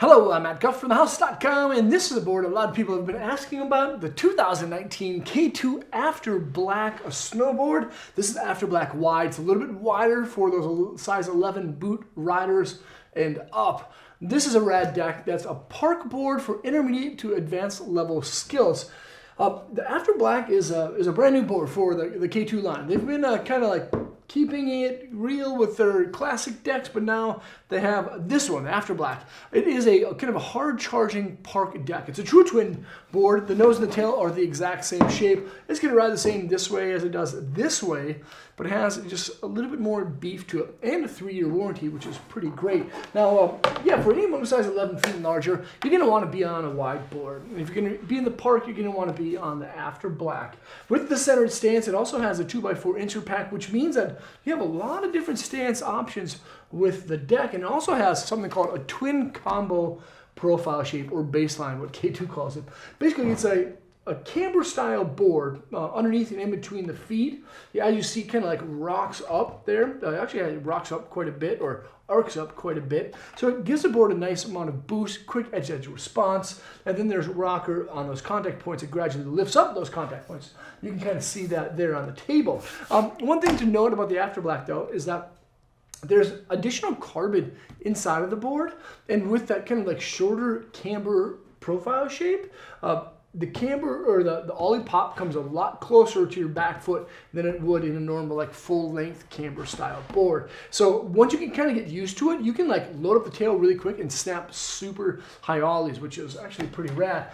Hello, I'm Matt Guff from thehouse.com, and this is a board a lot of people have been asking about, the 2019 K2 Afterblack snowboard. This is Afterblack Wide. It's a little bit wider for those size 11 boot riders and up. This is a rad deck that's a park board for intermediate to advanced level skills. The Afterblack is a brand new board for the K2 line. They've been kind of like keeping it real with their classic decks, but now they have this one, the Afterblack. It is a kind of a hard charging park deck. It's a true twin board. The nose and the tail are the exact same shape. It's going to ride the same this way as it does this way, but it has just a little bit more beef to it and a 3-year warranty, which is pretty great. Now, yeah, for anyone who size 11 feet and larger, you're going to want to be on a wide board. And if you're going to be in the park, you're going to want to be on the Afterblack. With the centered stance, it also has a 2x4 insert pack, which means that you have a lot of different stance options with the deck, and it also has something called a twin combo profile shape, or baseline, what K2 calls it. Basically, it's a camber style board underneath and in between the feet. Yeah, as you see, kind of like rocks up there. Actually, it rocks up quite a bit, or arcs up quite a bit. So it gives the board a nice amount of boost, quick edge-to-edge response, and then there's rocker on those contact points. It gradually lifts up those contact points. You can kind of see that there on the table. One thing to note about the Afterblack, though, is that there's additional carbon inside of the board, and with that kind of like shorter camber profile shape, the camber, or the ollie pop, comes a lot closer to your back foot than it would in a normal like full length camber style board. So once you can kind of get used to it, you can like load up the tail really quick and snap super high ollies, which is actually pretty rad.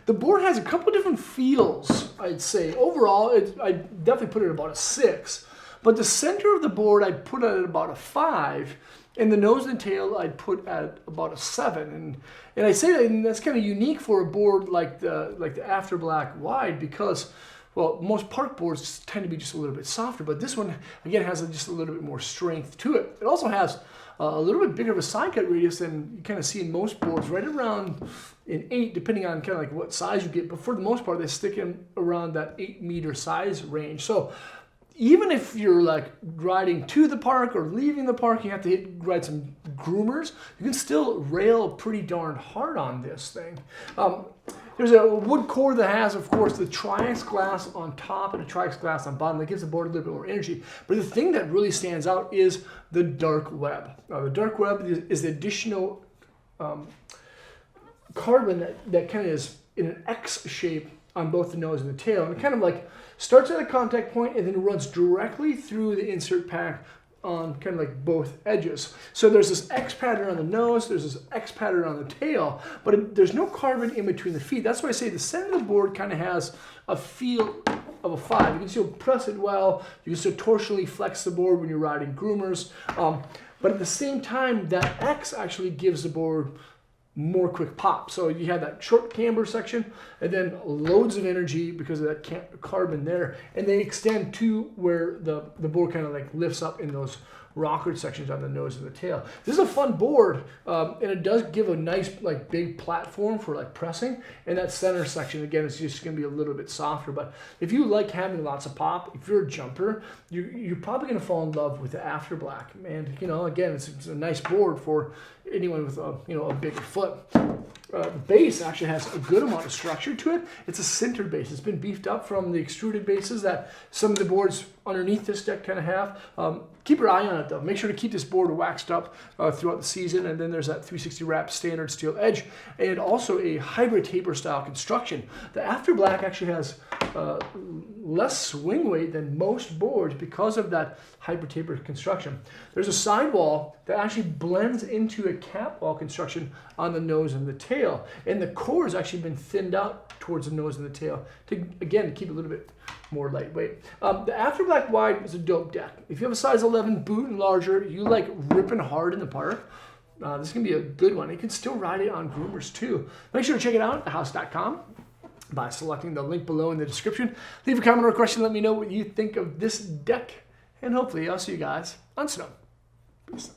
The board has a couple different feels, I'd say. Overall, I definitely put it at about a 6, but the center of the board I'd put at about a 5. And the nose and tail I'd put at about a 7, and I say that, and that's kind of unique for a board like the Afterblack Wide, because, well, most park boards tend to be just a little bit softer, but this one again has just a little bit more strength to it. It also has a little bit bigger of a side cut radius than you kind of see in most boards, right around an 8, depending on kind of like what size you get. But for the most part, they stick in around that 8-meter size range. So even if you're like riding to the park or leaving the park, you have to ride some groomers, you can still rail pretty darn hard on this thing. There's a wood core that has, of course, the Triax glass on top and a Triax glass on bottom that gives the board a little bit more energy. But the thing that really stands out is the dark web. The dark web is the additional carbon that kind of is in an X shape on both the nose and the tail, and it kind of like starts at a contact point and then runs directly through the insert pack on kind of like both edges. So there's this X pattern on the nose, there's this X pattern on the tail, but there's no carbon in between the feet. That's why I say the center of the board kind of has a feel of a 5. You can still press it well, you can still torsionally flex the board when you're riding groomers, but at the same time, that X actually gives the board more quick pop. So you have that short camber section and then loads of energy because of that carbon there, and they extend to where the board kind of like lifts up in those rocker sections on the nose and the tail. This is a fun board, and it does give a nice like big platform for like pressing, and that center section again is just going to be a little bit softer. But if you like having lots of pop, if you're a jumper, you're probably going to fall in love with the Afterblack. And you know, again, it's a nice board for anyone with a bigger foot. The base actually has a good amount of structure to it. It's a sintered base. It's been beefed up from the extruded bases that some of the boards underneath this deck kind of have. Keep your eye on it though. Make sure to keep this board waxed up throughout the season. And then there's that 360 wrap standard steel edge, and also a hybrid taper style construction. The Afterblack actually has less swing weight than most boards because of that hybrid taper construction. There's a sidewall that actually blends into a catwall construction on the nose and the tail, and the core has actually been thinned out towards the nose and the tail to again keep it a little bit more lightweight. The Afterblack Wide is a dope deck. If you have a size 11 boot and larger, you like ripping hard in the park, this is going to be a good one. You can still ride it on groomers too. Make sure to check it out at thehouse.com by selecting the link below in the description. Leave a comment or a question. Let me know what you think of this deck, and hopefully I'll see you guys on snow. Peace.